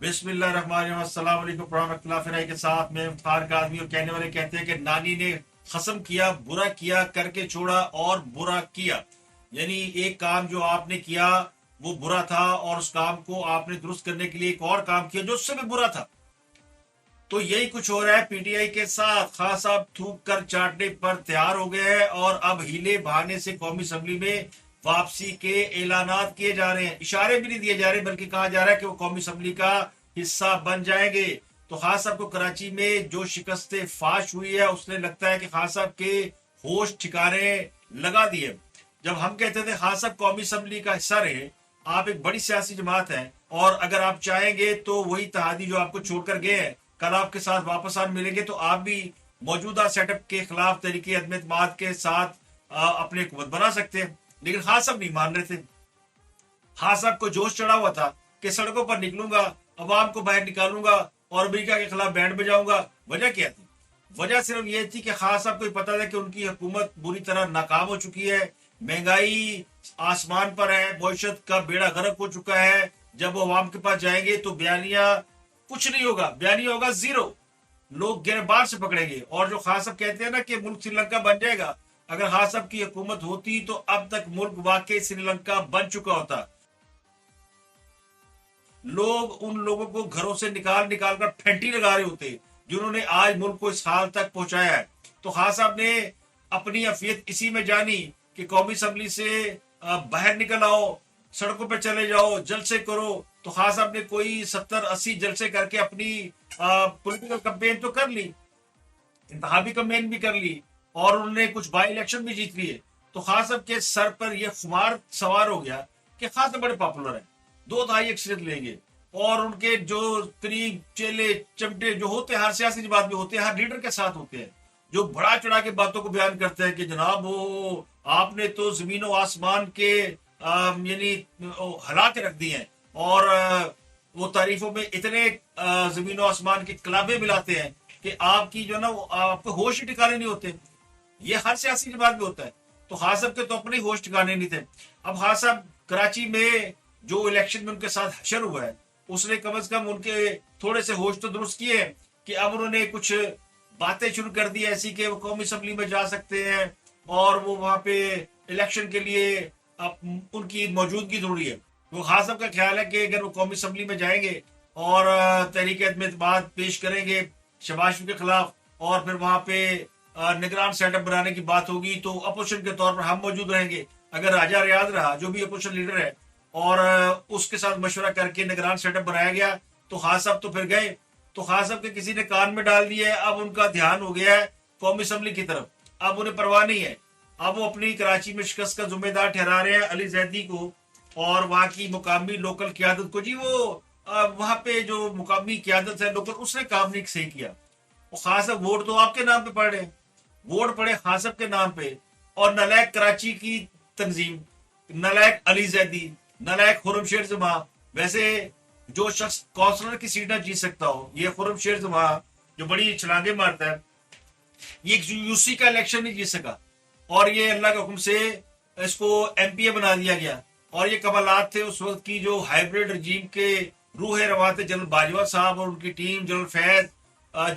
बिस्मिल्लाहिर्रहमानिर्रहीम के साथ में इफ्तार का आदमी और कहने वाले कहते हैं कि नानी ने कसम किया, बुरा किया करके छोड़ा और बुरा किया। यानी एक काम जो आपने किया वो बुरा था और उस काम को आपने दुरुस्त करने के लिए एक और काम किया जो उससे भी बुरा था। तो यही कुछ हो रहा है पीटीआई के साथ। खान साहब थूक कर चाटने पर तैयार हो गए हैं और अब हीले बहाने से कौमी असम्बली में वापसी के ऐलानात किए जा रहे हैं। इशारे भी नहीं दिए जा रहे बल्कि कहा जा रहा है कि वो कौमी असम्बली का हिस्सा बन जाएंगे। तो खान साहब को कराची में जो शिकस्त फाश हुई है उसने लगता है कि खान साहब के होश ठिकाने लगा दिए। जब हम कहते थे खान साहब कौमी असम्बली का हिस्सा रहे, आप एक बड़ी सियासी जमात है और अगर आप चाहेंगे तो वही इत्तेहादी जो आपको छोड़कर गए हैं कल आपके साथ वापस आने मिलेंगे, तो आप भी मौजूदा सेटअप के खिलाफ तरीके अदम एतमाद के साथ अपनी हुकूमत बना सकते हैं। लेकिन खान साहब नहीं मान रहे थे। खान साहब को जोश चढ़ा हुआ था कि सड़कों पर निकलूंगा, अवाम को बाहर निकालूंगा और अमेरिका के खिलाफ बैंड बजाऊंगा। वजह क्या थी? वजह सिर्फ ये थी कि खान साहब को पता था कि उनकी हुकूमत बुरी तरह नाकाम हो चुकी है, महंगाई आसमान पर है, मईशत का बेड़ा गर्क हो चुका है। जब वो अवाम के पास जाएंगे तो बयानिया कुछ नहीं होगा, बयानिया होगा जीरो। लोग गिरबार से पकड़ेंगे और जो खान साहब कहते हैं ना कि मुल्क श्रीलंका बन जाएगा, अगर खान साहब की हुकूमत होती तो अब तक मुल्क वाकई श्रीलंका बन चुका होता। लोग उन लोगों को घरों से निकाल निकाल कर फेंटी लगा रहे होते जिन्होंने आज मुल्क को इस हाल तक पहुंचाया है। तो खान साहब ने अपनी अफियत इसी में जानी कि कौमी असम्बली से बाहर निकल आओ, सड़कों पर चले जाओ, जलसे करो। तो खान साहब ने कोई 70-80 जलसे करके अपनी पॉलिटिकल कैंपेन तो कर ली, इंतखाबी कैंपेन भी कर ली और उन्होंने कुछ बाई इलेक्शन भी जीत लिए। तो खान साहब के सर पर यह खुमार सवार हो गया कि खान साहब बड़े पॉपुलर है, 2 दहाई अक्सरियत लेंगे और उनके जो करीब चेले चमटे जो होते हैं, हर सियासी जमात में होते हैं, हर लीडर के साथ होते हैं, जो बड़ा चढ़ा के बातों को बयान करते हैं कि जनाब वो आपने तो जमीन और आसमान के यानी हला के रख दिए हैं और वो तारीफों में इतने जमीन और आसमान के कलाबे मिलाते हैं कि आपकी जो ना आपको होश ही ठिकाने नहीं होते। ये हर सियासी जमात में होता है। तो खान साहब के तो अपने ही होश ठिकाने नहीं थे। अब खान साहब कराची में जो इलेक्शन में उनके साथ हशर हुआ है उसने कम से कम उनके थोड़े से होश तो दुरुस्त किए हैं कि अब उन्होंने कुछ बातें शुरू कर दी ऐसी कि वो कौमी असम्बली में जा सकते हैं और वो वहां पे इलेक्शन के लिए उनकी मौजूदगी जरूरी है। वो खान साहब का ख्याल है कि अगर वो कौमी असम्बली में जाएंगे और तहरीक अदम एतमाद पेश करेंगे शहबाज शरीफ के खिलाफ और फिर वहां पे निगरान सेटअप बनाने की बात होगी तो अपोजिशन के तौर पर हम मौजूद रहेंगे। अगर राजा रियाज रहा जो भी अपोजिशन लीडर है और उसके साथ मशवरा करके निगरान सेटअप बनाया गया तो खान साहब तो फिर गए। तो खान साहब के किसी ने कान में डाल दिया है, अब उनका ध्यान हो गया है कौमी असम्बली की तरफ। अब उन्हें परवाह नहीं है, अब वो अपनी कराची में शिकस्त का जिम्मेदार ठहरा रहे हैं अली जैदी को और वहां की मुकामी लोकल क्यादत को। जी वो वहां पे जो मुकामी क्यादत है लोकल, उसने काम नहीं सही किया। और खान साहब वोट तो आपके नाम पे पड़े, वोट पड़े खान साहब के नाम पे और नलायक कराची की तंजीम, नलायक अली जैदी, नलायक खुर्रमशेर जमा। वैसे जो शख्स काउंसलर की सीट ना जीत सकता हो, ये खुर्रमशेर जमा जो बड़ी छलांगे मारता है, ये यूसी का इलेक्शन नहीं जीत सका और ये अल्लाह के हुक्म से इसको एमपीए बना दिया गया। और ये कमालात थे उस वक्त की जो हाइब्रिड रजीम के रूह रवा थे, जनरल बाजवा साहब और उनकी टीम, जनरल फैज,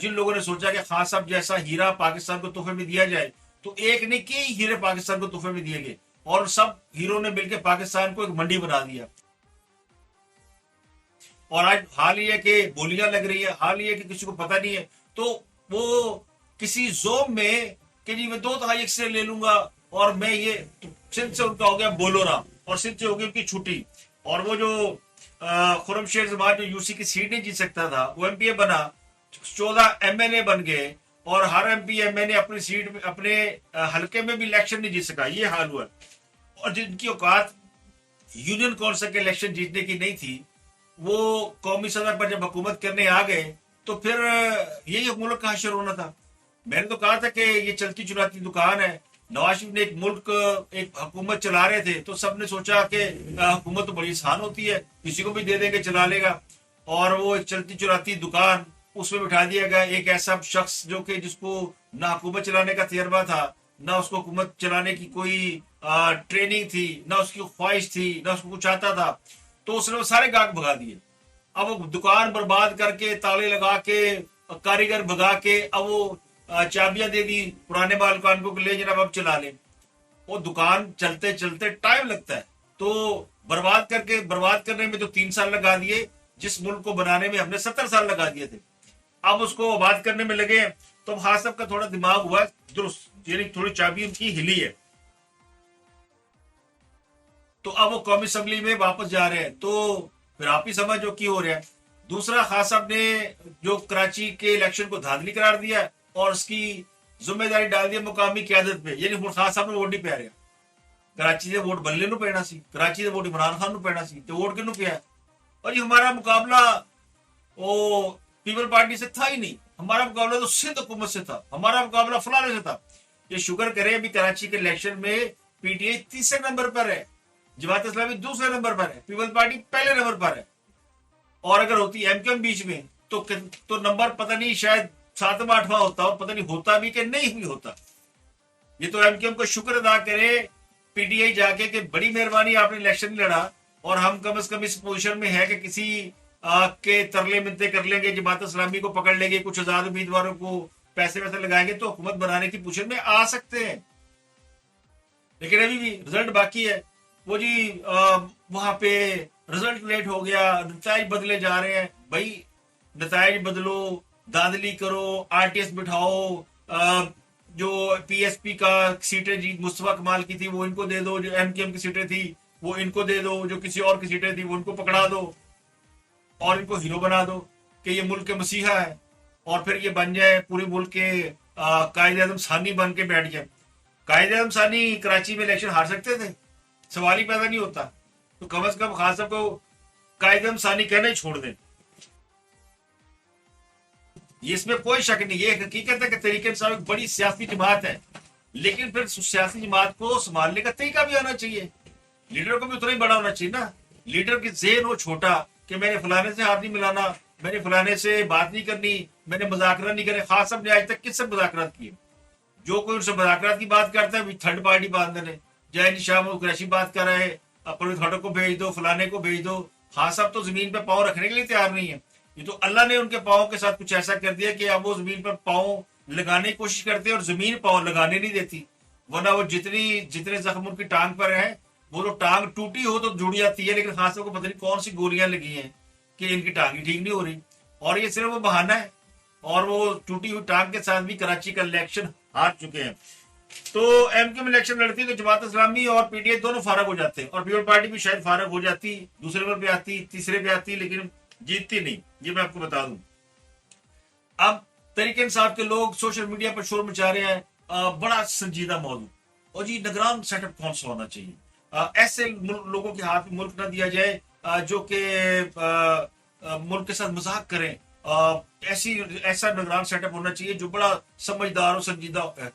जिन लोगों ने सोचा कि खान साहब जैसा हीरा पाकिस्तान को तोहफे में दिया जाए। तो एक ने कई हीरे पाकिस्तान को तोहफे में दिए गए और सब हीरो ने मिलकर पाकिस्तान को एक मंडी बना दिया। और आज हाल ही है कि बोलियां लग रही है, हाल ही है कि किसी को पता नहीं है तो वो किसी जोम में कि जी मैं 2 दहाई अक्सर ले लूंगा और मैं ये सिंध से उनका हो गया बोलोरा और सिंध से हो गई उनकी छुट्टी। और वो जो खुर्रमशेर जमान जो यूसी की सीट नहीं जीत सकता था वो एमपीए बना, 14 एमएनए बन गए और हर एमपी एमएनए अपनी सीट में अपने हल्के में भी इलेक्शन नहीं जीत सका। ये हाल हुआ। और जिनकी औकात यूनियन काउंसिल के इलेक्शन जीतने की नहीं थी वो कौमी सतह पर जब हुकूमत करने आ गए तो फिर यही मुल्क का हशर होना था। मैंने तो कहा था कि ये चलती चुराती दुकान है। नवाज शरीफ ने एक मुल्क एक हुकूमत चला रहे थे तो सबने सोचा कि हुकूमत तो बड़ी आसान होती है, किसी को भी दे देंगे चला लेगा। और वो एक चलती चुराती दुकान उसमें बिठा दिया गया एक ऐसा शख्स जो कि जिसको ना हुकूमत चलाने का तजर्बा था, ना उसको हुकूमत चलाने की कोई ट्रेनिंग थी, ना उसकी ख्वाहिश थी, ना उसको कुछ आता था। तो उसने वो सारे गाहक भगा दिए अब वो दुकान बर्बाद करके ताले लगा के कारीगर भगा के अब वो चाबियां दे दी पुराने मालिकान को, ले जनाब अब चला ले। वो दुकान चलते चलते टाइम लगता है, तो बर्बाद करने में तो 3 साल लगा दिए, जिस मुल्क को बनाने में हमने 70 साल लगा दिए थे। अब उसको आबाद करने में लगे हैं। तो खास साहब का थोड़ा दिमाग हुआ दुरुस्त, यानी थोड़ी चाबी उनकी हिली है। तो अब वो कौमी असेंबली में वापस जा रहे हैं, तो फिर आप ही समझो की हो रहा है। दूसरा, खान साहब ने जो कराची के इलेक्शन को धांधली करार दिया और उसकी जिम्मेदारी डाल दी मुकामी क्यादत पे, यानी हुण खान साहब ने वोट नहीं पै रहा। कराची से वोट बल्ले नूं पैना सी, कराची से वोट इमरान खान नूं पैना सी, तो वोट किनू पिया? और जी हमारा मुकाबला वो पीपल पार्टी से था ही नहीं, हमारा मुकाबला तो सिंध हुकूमत से था, हमारा मुकाबला फलाने से था। ये शुक्र करें अभी कराची के इलेक्शन में पीटीआई तीसरे नंबर पर है, जमात इस्लामी दूसरे नंबर पर है, पीपल पार्टी पहले नंबर पर है। और अगर होती एमक्यूएम बीच में तो नंबर पता नहीं शायद 7वां 8वां होता, और पता नहीं होता भी कि नहीं भी होता। ये तो एमक्यूएम को शुक्र अदा करे पीटीआई जाके कि बड़ी मेहरबानी आपने इलेक्शन लड़ा और हम कम से कम इस पोजीशन में है कि किसी के तरले मिन्नतें कर लेंगे, जमात इस्लामी को पकड़ लेंगे, कुछ आजाद उम्मीदवारों को पैसे वैसे लगाएंगे तो हुकूमत बनाने की पोजीशन में आ सकते हैं। लेकिन अभी भी रिजल्ट बाकी है। वो जी वहां पे रिजल्ट लेट हो गया, नताइज बदले जा रहे हैं। भाई नताइज बदलो, धांधली करो, आरटीएस बिठाओ, जो पीएसपी का सीटें जी मुस्तफा कमाल की थी वो इनको दे दो, जो एमकेएम की सीटें थी वो इनको दे दो, जो किसी और की सीटें थी वो इनको पकड़ा दो और इनको हीरो बना दो कि ये मुल्क के मसीहा है, और फिर ये बन जाए पूरे मुल्क के कायद आजम सानी बन के बैठ जाए। कायद आजम सानी कराची में इलेक्शन हार सकते थे, सवाल ही पैदा नहीं होता। तो कम से कम खान साहब को कायद आजम सानी कहना ही छोड़ दें, इसमें कोई शक नहीं। ये हकीकत है कि तरीके इंसाफ एक बड़ी सियासी जमात है, लेकिन फिर सियासी जमात को संभालने का तरीका भी आना चाहिए। लीडर को भी उतना ही बड़ा होना चाहिए ना। लीडर की जेहन हो छोटा कि मैंने फलाने से हाथ नहीं मिलाना, मैंने फलाने से बात नहीं करनी, मैंने मुज़ाकरा नहीं करे। खास साहब ने आज तक किससे मुज़ाकरात किए? जो कोई उनसे मुज़ाकरात की बात करता है थर्ड पार्टी बांधने है, जय शाह कुरैशी बात कर रहे हैं, अपने थोड़े को भेज दो, फलाने को भेज दो। खास साहब तो जमीन पर पाँव रखने के लिए तैयार नहीं है। ये तो अल्लाह ने उनके पाँव के साथ कुछ ऐसा कर दिया कि अब वो जमीन पर पाँव लगाने की कोशिश करते हैं और जमीन पाँव लगाने नहीं देती। वरना वो जितने जख्म उनकी टांग पर है, वो तो टांग टूटी हो तो जुड़ जाती है, लेकिन खास को पता नहीं कौन सी गोलियां लगी हैं कि इनकी टांग ही ठीक नहीं हो रही। और ये सिर्फ वो बहाना है, और वो टूटी हुई टांग के साथ भी कराची का इलेक्शन हार चुके हैं। तो एमक्यूएम इलेक्शन लड़ती तो जमात इस्लामी और पीटीआई दोनों फारग हो जाते, और पीपल पार्टी भी शायद फारग हो जाती, दूसरे नंबर पे आती, तीसरे पे आती, लेकिन जीतती नहीं। ये मैं आपको बता दूं। अब तरीके इंसाफ के लोग सोशल मीडिया पर शोर मचा रहे हैं, बड़ा संजीदा मौजूद, और जी निगरान सेटअप कौन सा होना चाहिए। ऐसे लोगों के हाथ में मुल्क ना दिया जाए जो कि मुल्क के साथ मजाक करें। ऐसा निगरान सेटअप होना चाहिए जो बड़ा समझदार और संजीदा है।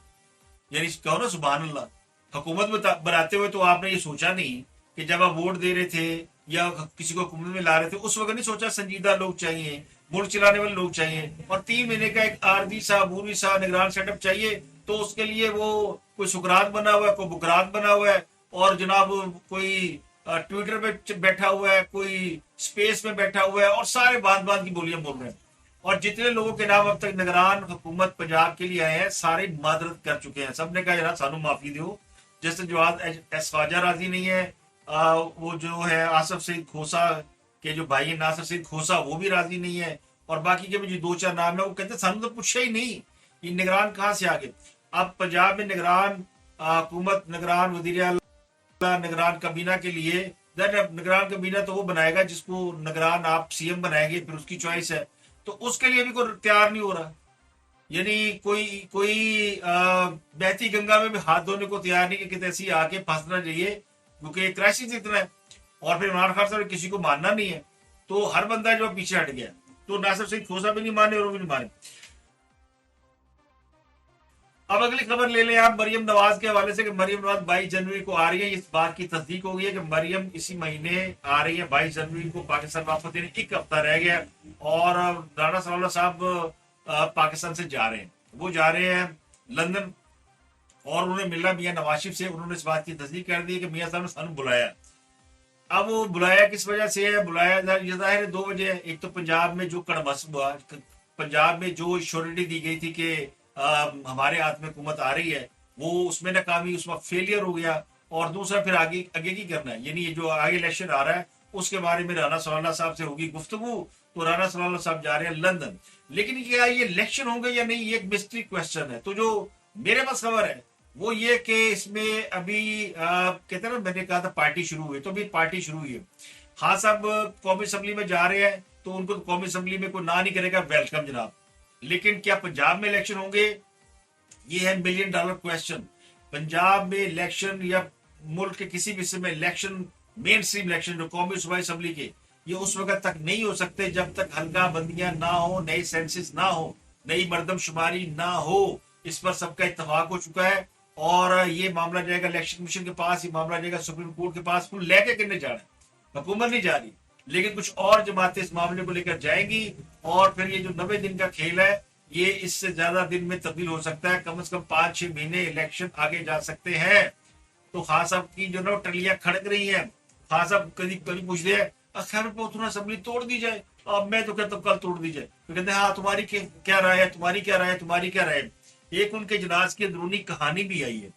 यानी कहो ना सुभान अल्लाह। हुकूमत बनाते हुए तो आपने ये सोचा नहीं कि जब आप वोट दे रहे थे या किसी को हुकूमत में ला रहे थे उस वक्त नहीं सोचा संजीदा लोग चाहिए, मुल्क चलाने वाले लोग चाहिए, और 3 महीने का एक आरजी सा बूरी सा निगरान सेटअप चाहिए। तो उसके लिए वो कोई सुकरात बना हुआ है, कोई बुकरात बना हुआ है, और जनाब कोई ट्विटर पे बैठा हुआ है, कोई स्पेस में बैठा हुआ है, और सारे बात की बोलियां बोल रहे हैं। और जितने लोगों के नाम अब तक निगरान हुकूमत पंजाब के लिए आए हैं सारे मादरत कर चुके हैं। सबने कहा यार सानू माफी दो। जैसे जवाद एस ख्वाजा राजी नहीं है, वो जो है आसफ सईद खोसा के जो भाई है नासिर सईद खोसा वो भी राजी नहीं है, और बाकी के भी जो 2-4 नाम है वो कहते सानू तो पूछा ही नहीं ये निगरान कहाँ से आ गए। अब पंजाब में निगरान हुकूमत, निगरान वज़ीर आला, निगरान kabina के लिए निगरान kabina तो वो बनाएगा जिसको निगरान आप सीएम बनाएंगे, फिर उसकी चॉइस है। तो उसके लिए भी कोई तैयार नहीं हो रहा। यानी कोई बहती गंगा में भी हाथ धोने को तैयार नहीं कि कितने ऐसी आके फंसना चाहिए, क्योंकि क्राइसिस इतना है। और फिर इमरान खान साहब किसी को मानना नहीं है, तो हर बंदा जो पीछे हट गया। तो नासिर सईद खोसा भी नहीं माने और वो भी नहीं माने। अब अगली खबर ले लें आप मरियम नवाज के हवाले से कि मरियम नवाज 22 जनवरी को आ रही है। इस बात की तस्दीक हो गई है कि मरियम इसी महीने आ रही है 22 जनवरी को पाकिस्तान वापस। यानी 1 हफ्ता रह गया, और राणा सनाउल्लाह साहब पाकिस्तान से जा रहे हैं। वो जा रहे हैं लंदन, और उन्होंने मिलना मियां नवाज शरीफ से। उन्होंने इस बात की तस्दीक कर दी है कि मियां साहब ने सानू बुलाया। अब वो बुलाया किस वजह से है? बुलाया जाहिर है दो वजह है। एक तो पंजाब में जो कड़मस हुआ, पंजाब में जो श्योरिटी दी गई थी कि हमारे हाथ में हुकूमत आ रही है, वो उसमें नाकामी, उस वक्त फेलियर हो गया। और दूसरा फिर आगे आगे की करना है, यानी ये जो आगे इलेक्शन आ रहा है उसके बारे में राना सलाना साहब से होगी गुफ्तगू। तो राना सलाना साहब जा रहे हैं लंदन, लेकिन क्या ये इलेक्शन होंगे या नहीं, ये एक मिस्ट्री क्वेश्चन है। तो जो मेरे पास खबर है वो ये कि इसमें अभी कहते हैं ना, मैंने कहा था पार्टी शुरू हुई, तो अभी पार्टी शुरू हुई है। हाँ साहब कौमी असम्बली में जा रहे हैं, तो उनको तो कौमी असम्बली में कोई ना नहीं करेगा, वेलकम जनाब। लेकिन क्या पंजाब में इलेक्शन होंगे, ये है मिलियन डॉलर क्वेश्चन। पंजाब में इलेक्शन या मुल्क के किसी भी हिस्से में इलेक्शन, मेन स्ट्रीम इलेक्शन जो कौमी सूबाई असम्बली के, ये उस वक्त तक नहीं हो सकते जब तक हल्का बंदियां ना हो, नई सेंसिस ना हो, नई मरदमशुमारी ना हो। इस पर सबका इत्तेफाक हो चुका है और ये मामला जाएगा इलेक्शन कमीशन के पास, ये मामला जाएगा सुप्रीम कोर्ट के पास। फिर लेके किन्ने जाना है? हुकूमत नहीं जा रही, लेकिन कुछ और जमातें इस मामले को लेकर जाएंगी और फिर ये जो 90 दिन का खेल है ये इससे ज्यादा दिन में तब्दील हो सकता है। कम से कम 5-6 महीने इलेक्शन आगे जा सकते हैं। तो खान साहब की जो ना टलियां खड़क रही हैं, खान साहब कभी कभी पूछते हैं खैबर पख्तूनख्वा असेंबली तोड़ दी जाए। अब मैं तो कहता हूँ कल तोड़ दी जाए। तो कहते हैं हाँ तुम्हारी क्या राय है, तुम्हारी क्या राय है, तुम्हारी क्या राय है। एक उनके इजलास की अंदरूनी कहानी भी आई है।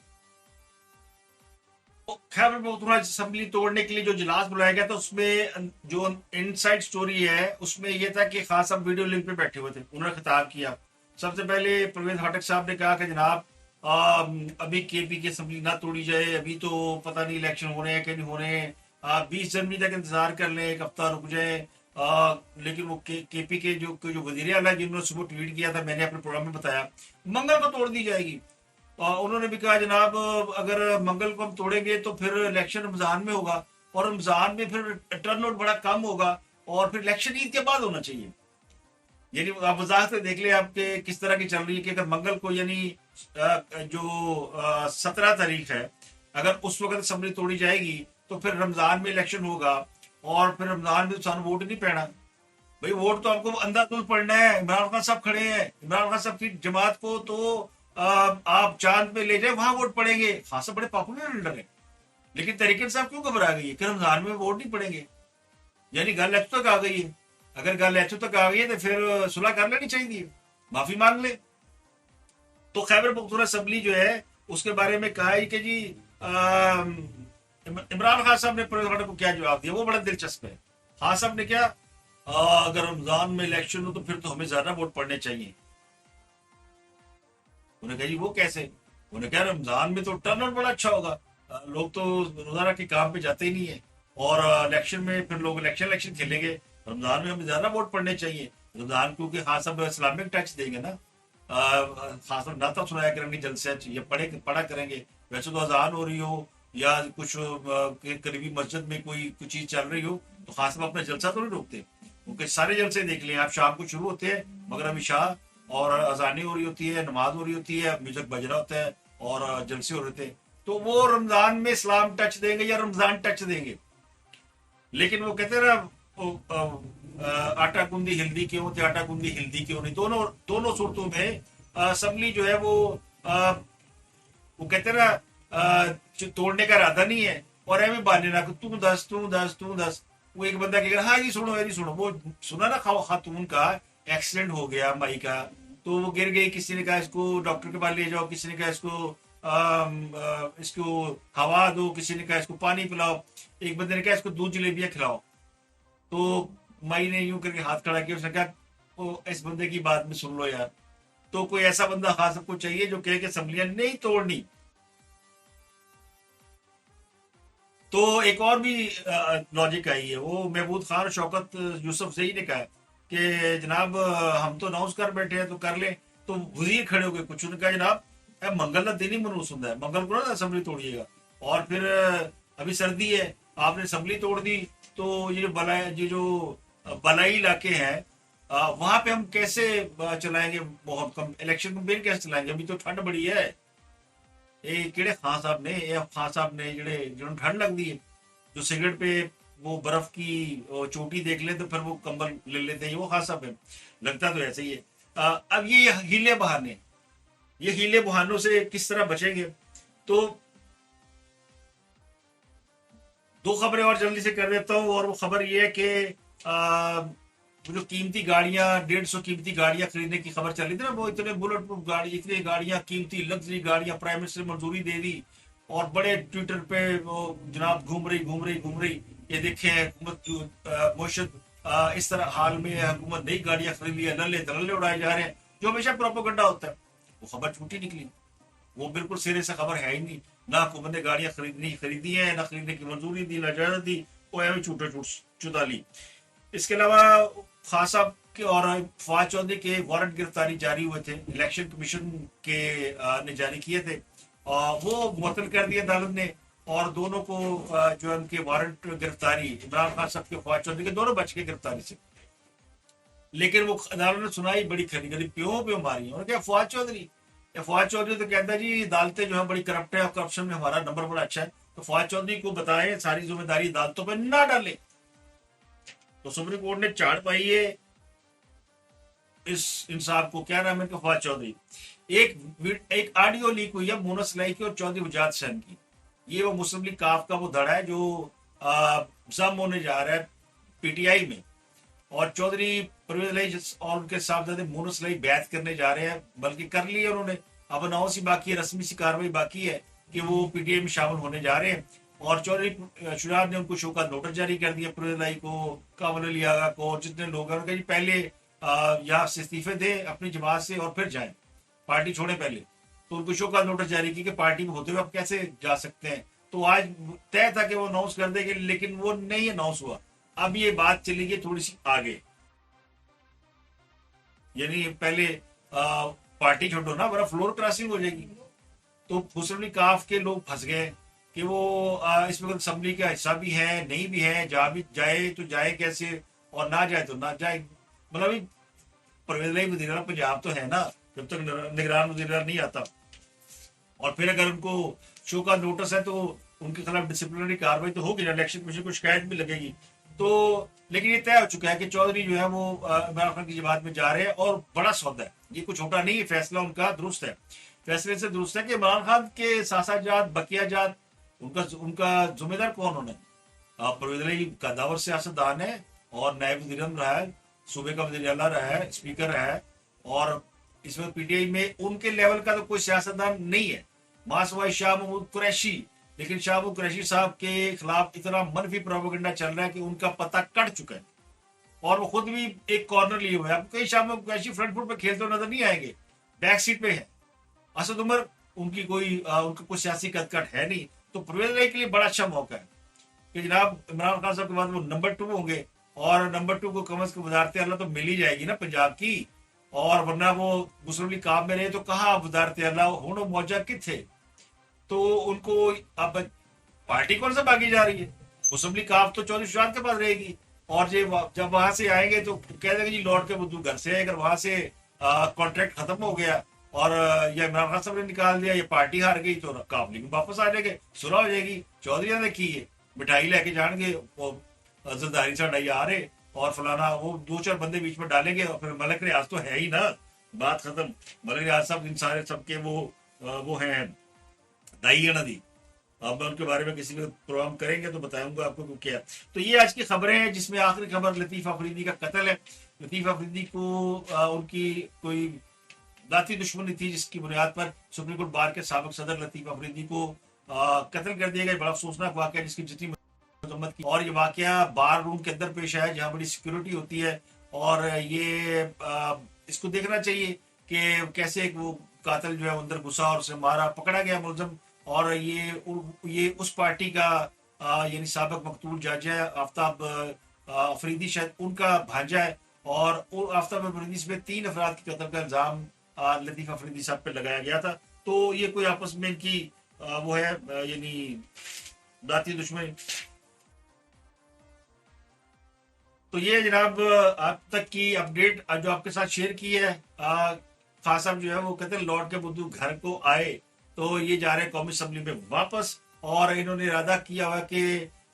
तो खैबर पख्तूनख्वा असेंबली तोड़ने के लिए जो इजलास बुलाया गया था, उसमें जो इनसाइड स्टोरी है उसमें यह था कि खान साहब वीडियो लिंक पे बैठे हुए थे, उन्होंने खिताब किया। सबसे पहले परवेज खटक साहब ने कहा कि जनाब अभी केपी की असेंबली ना तोड़ी जाए, अभी तो पता नहीं इलेक्शन हो रहे हैं कि नहीं हो रहे हैं, 20 जनवरी तक इंतजार कर लें, एक हफ्ता रुक जाए। लेकिन वो केपी के जो वजीर आला जिन्होंने सुबह ट्वीट किया था, मैंने अपने प्रोग्राम में बताया, मंगल को तोड़ दी जाएगी। उन्होंने भी कहा जनाब अगर मंगल को हम तोड़ेंगे तो फिर इलेक्शन रमजान में होगा और रमजान में फिर टर्नआउट बड़ा कम होगा और फिर इलेक्शन ईद के बाद होना चाहिए। यानी आप वजाहत से देख ले आपके किस तरह की चल रही है कि अगर मंगल को यानी जो 17 तारीख है, अगर उस वक्त असेंबली तोड़ी जाएगी तो फिर रमजान में इलेक्शन होगा और फिर रमजान में तो वोट नहीं पड़ना। भाई वोट तो आपको अंधाधुंध पड़ना है। इमरान खान साहब खड़े हैं, इमरान खान साहब की जमात को तो आप चांद पे ले जाए, वहां वोट पड़ेंगे। खान साहब बड़े पॉपुलर लीडर है, लेकिन तरीके साहब क्यों घबरा गई है कि रमजान में वोट नहीं पड़ेंगे? यानी गल एथों तक आ गई है। अगर गल एथों तक आ गई है तो फिर सुलह कर लेनी चाहिए, माफी मांग ले। तो खैबर पख्तूनख्वा असेंबली जो है उसके बारे में कहा है कि जी इमरान खान साहब ने परवेज को क्या जवाब दिया, वो बड़ा दिलचस्प है। खान साहब ने क्या, अगर रमजान में इलेक्शन हो तो फिर तो हमें ज्यादा वोट पड़ने चाहिए। उन्होंने कहा जी वो कैसे? उन्होंने कहा रमजान में तो टर्नआउट बड़ा अच्छा होगा, लोग तो रोजाना के काम पे जाते ही नहीं है और इलेक्शन में फिर लोग इलेक्शन खेलेंगे। रमजान में हमें ज्यादा वोट पड़ने चाहिए। रमजान क्योंकि हाँ सब इस्लामिक टैक्स देंगे ना, खास तौर नाता सुनाया करेंगे जलसे, ये पढ़ा करेंगे। वैसे तो अजान हो रही हो या कुछ करीबी मस्जिद में कोई कुछ चीज चल रही हो तो खास तौर अपना जलसा तो नहीं रोकते, क्योंकि सारे जलसे देख लें आप, शाम को शुरू होते हैं मगरिब इशा और अजानी हो रही होती है, नमाज हो रही होती है, म्यूजिक बज रहा होता है और जलसे हो रहे थे। तो वो रमजान में इस्लाम टच देंगे या रमजान टच देंगे? लेकिन वो कहते हैं ना आटा गूंदी हिल्दी क्यों थे, आटा गूंदी हिल्दी क्यों नहीं। दोनों दोनों सूरतों में असम्बली जो है वो कहते हैं ना तोड़ने का इरादा नहीं है और एवं बहाने ना तू दस तू दस तू दस। वो एक बंदा कहेगा हाँ जी सुनो जी सुनो, वो सुना ना खातून का एक्सीडेंट हो गया माई का, तो वो गिर गई, किसी ने कहा इसको डॉक्टर के पास ले जाओ, किसी ने कहा इसको हवा दो, किसी ने कहा इसको पानी पिलाओ, एक बंदे ने कहा इसको दूध जलेबियां खिलाओ। तो माई ने यूं करके हाथ खड़ा किया, उसने कहा तो इस बंदे की बात में सुन लो यार। तो कोई ऐसा बंदा खास सबको चाहिए जो कहे कि असम्बलियां नहीं तोड़नी। तो एक और भी लॉजिक आई है, वो महमूद खान और शौकत यूसुफ सही ने कहा है कि जनाब हम तो अनाउंस कर बैठे हैं तो कर ले। तो वजीर खड़े हो गए कुछ, उन्होंने कहा जनाब मंगल का दिन ही मनूस होता है, मंगल को ना असम्बली तोड़िएगा। और फिर अभी सर्दी है, आपने असम्बली तोड़ दी, तो ये जो बलाई इलाके हैं वहां पे हम कैसे चलाएंगे बहुत कम इलेक्शन कैंपेन, कैसे चलाएंगे? अभी तो ठंड बड़ी है। किहड़े खान साहब ने खान साहब ने जिन्होंने ठंड लगती है, जो सिगरेट पे वो बर्फ की चोटी देख ले तो फिर वो कंबल ले लेते हैं, वो खान साहब है। लगता तो ऐसे ही है। अब ये हीले बहाने, ये हीले बहानों से किस तरह बचेंगे? तो दो खबरें और जल्दी से कर देता हूँ, और वो खबर ये है कि वो जो कीमती गाड़ियां, 150 कीमती गाड़ियां खरीदने की खबर चल रही थी ना, वो इतने बुलेट प्रूफ गाड़ी, इतनी गाड़ियां, कीमती लग्जरी गाड़ियां प्राइम मिनिस्टर मंजूरी दे दी, और बड़े ट्विटर पे वो जनाब घूम रही। ये देखे हुकूमत मुर्शद इस तरह हाल में हुकूमत नई गाड़ियां खरीद ली है, लल्ले दलल्ले उड़ाए जा रहे हैं, जो हमेशा प्रोपोगंडा होता है। वो खबर झूठी निकली, वो बिल्कुल सिरे से खबर है ही नहीं। ना हुकूमत ने गाड़ियां खरीदी है, ना खरीदने की मंजूरी दी, ना इजाजत दी, वो है छूटा चुदा ली। इसके अलावा खान साहब के और फवाद चौधरी के वारंट गिरफ्तारी जारी हुए थे, इलेक्शन कमीशन के ने जारी किए थे, और वो मुअत्तल कर दिए अदालत ने, और दोनों को जो है उनके वारंट गिरफ्तारी, इमरान खान साहब के फवाद चौधरी के दोनों बच के गिरफ्तारी से। लेकिन वो अदालत ने सुनाई बड़ी खरी खरी, प्यों प्यों मारी। उन्होंने कहा फवाद चौधरी तो कहता है जी अदालतें जो है बड़ी करप्ट है, और करप्शन में हमारा नंबर बड़ा अच्छा है, तो फवाद चौधरी को बताएं सारी जिम्मेदारी अदालतों पर ना डाले। तो सुप्रीम कोर्ट ने चाड़ पाई है इस इंसाफ को। क्या नाम है इनका? फवाद चौधरी। एक ऑडियो लीक हुई है मोना सलाई की और चौधरी वजाद सैन की। ये वो मुस्लिम लीग काफ का वो धड़ा है जो जम होने जा रहा है पीटीआई में, और चौधरी परवेज इलाही और उनके साहबजादे मोना सलाई बैत करने जा रहे हैं, बल्कि कर ली है उन्होंने। अब अनाउंस ही बाकी है, रस्मी सी कार्रवाई बाकी है कि वो पीटीआई में शामिल होने जा रहे हैं। और चौधरी शुजात ने उनको शो का नोटिस जारी कर दिया, परवेज इलाही को, कामल अली आगा को, जितने लोग हैं, उन्होंने कहा जी पहले यहाँ से इस्तीफे दे अपनी जमात से और फिर जाएं, पार्टी छोड़े पहले। तो उनको शो का नोटिस जारी की कि पार्टी में होते हुए आप कैसे जा सकते हैं। तो आज तय था कि वो अनाउंस कर देंगे, लेकिन वो नहीं अनाउंस हुआ। अब ये बात चली गई थोड़ी सी आगे, यानी पहले पार्टी छोड़ो ना, वरना फ्लोर क्रॉसिंग हो जाएगी। तो मुस्लिम लीग काफ के लोग फंस गए कि वो इस वक्त असम्बली का हिस्सा भी है, नहीं भी है, जा भी जाए तो जाए कैसे, और ना जाए तो ना जाए। मतलब परवेज वजीर पंजाब तो है ना, जब तक निगरान वजीर नहीं आता, और फिर अगर उनको शो का नोटिस है तो उनके खिलाफ डिसिप्लिनरी कार्रवाई तो होगी ना, इलेक्शन कमीशन को शिकायत भी लगेगी। तो लेकिन ये तय हो चुका है कि चौधरी जो है वो इमरान खान की जमात में जा रहे हैं, और बड़ा सौदा है, ये कुछ छोटा नहीं है, फैसला उनका दुरुस्त है। फैसले से दुरुस्त है कि इमरान खान के सासा जात, बकिया जात, उनका उनका जिम्मेदार कौन होना है? परवेज इलाही कद्दावर सियासतदान है, और नायब वज़ीर रहा है, सूबे का वज़ीर आला रहा है, स्पीकर रहा है, और इस वक्त पीटीआई में उनके लेवल का तो कोई सियासतदान नहीं है, मासवाई शाह महमूद कुरैशी। लेकिन शाह महमूद कुरैशी साहब के खिलाफ इतना मनफी प्रोपेगेंडा चल रहा है कि उनका पता कट चुका है, और वो खुद भी एक कॉर्नर लिए हुए हैं। अब कई शाह महमूद कुरैशी फ्रंट फुट पे खेलते हुए नजर नहीं आएंगे, बैक सीट पे है। असद उमर उनकी उनका कोई सियासी कदकट है नहीं। तो परवेज इलाही के लिए बड़ा अच्छा मौका है कि जनाब इमरान खान साहब के बाद वो नंबर 2 होंगे, और नंबर 2 को कम से कम वजारत आला तो मिल ही जाएगी ना पंजाब की। और वरना वो मुस्लिम लीग काम में रहे तो कहा वजारत आला हूं मौजा किथे। तो उनको अब पार्टी कौन सा भागी जा रही है? मुस्लिम लीग काफ तो चौधरी शुजात के पास रहेगी, और जब वहां से आएंगे तो कह देंगे जी लौट के बुद्धू घर से। अगर वहां से कॉन्ट्रैक्ट खत्म हो गया और या इमरान खान साहब ने निकाल दिया, या पार्टी हार गई, तो काफ लीग वापस आ जाएंगे, सुलह हो जाएगी। चौधरी ने की है मिठाई लेके जाएंगे, वो जरदारी साडा यार है, और फलाना वो 2-4 बंदे बीच में डालेंगे, और फिर मलक रियाज तो है ही ना, बात खत्म। मलक रियाज साहब इन सारे सबके वो हैं दाई है नदी। अब मैं उनके बारे में किसी को प्रोग्राम करेंगे तो बताऊंगा आपको क्या। तो ये आज की खबरें हैं, जिसमें आखिरी खबर लतीफ अफरीदी का कत्ल है। लतीफ अफरीदी को उनकी कोई जाती दुश्मनी थी, जिसकी बुनियाद पर सुप्रीम कोर्ट बार के साबिक सदर लतीफ अफरीदी को कत्ल कर दिया गया। बड़ा अफसोसनाक वाक़या, जिसकी जितनी मजम्मत की। और ये वाक़या बार रूम के अंदर पेश आया, जहाँ बड़ी सिक्योरिटी होती है, और ये इसको देखना चाहिए कि कैसे वो कातिल जो है अंदर घुसा और उसे मारा, पकड़ा गया मुलजम। और ये उस पार्टी का यानी साबिक मकतूल जज है आफ्ताब अफरीदी, शायद उनका भांजा है। और आफ्ताब अफरीदी से 3 अफराद के कत्ल का इल्जाम लतीफ अफरीदी साहब पे लगाया गया था। तो ये कोई आपस में इनकी वो है यानी दाती दुश्मनी। तो ये जनाब अब तक की अपडेट जो आपके साथ शेयर की है। खान साहब जो है वो कहते हैं लौट के बुद्धू घर को आए, तो ये जा रहे हैं कौमी असम्बली में वापस, और इन्होंने इरादा किया हुआ कि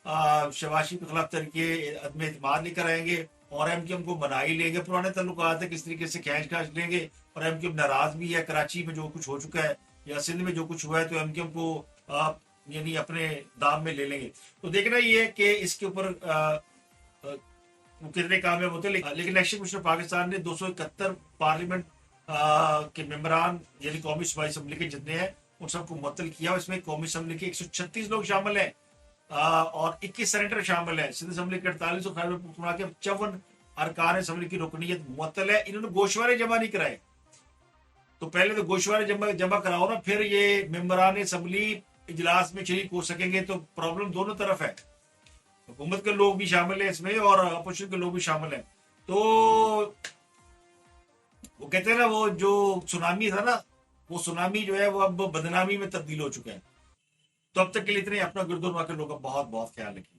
शहबाज शरीफ के खिलाफ तरीके अदम एतमाद लेकर आएंगे, और एमक्यूएम को मना ही लेंगे। पुराने तल्लुकात है किस तरीके से खींच खांच लेंगे, और एमक्यूएम नाराज भी है। कराची में जो कुछ हो चुका है या सिंध में जो कुछ हुआ है, तो एमक्यूएम को यानी अपने दाम में ले लेंगे। तो देखना ये है कि इसके ऊपर वो कितने कामयाब होते हैं। लेकिन इलेक्शन कमीशन पाकिस्तान ने 271 पार्लियामेंट के मेंबरान यानी कौमी सूबाई असम्बली के जितने हैं उन सबको मुअत्तल किया। इसमें कौमी असम्बली के 136 लोग शामिल हैं और 21 सेनेटर शामिल हैं। सिंध असम्बली के 48 और खैबर पख्तूनख्वा के 54 अरकान असम्बली की रुकनीत मुअत्तल है। इन्होंने गोशवारे जमा नहीं कराए, तो पहले तो गोशवारे जमा कराओ ना, फिर ये मेंबरान असम्बली इजलास में शरीक हो सकेंगे। तो प्रॉब्लम दोनों तरफ है, हुकूमत के लोग भी शामिल है इसमें और अपोजिशन के लोग भी शामिल हैं। तो वो कहते हैं ना, वो जो सुनामी था ना, वो सुनामी जो है वो अब बदनामी में तब्दील हो चुका है। तो अब तक के लिए इतने, अपना गिरदोनवा के लोग का बहुत बहुत ख्याल रखिए।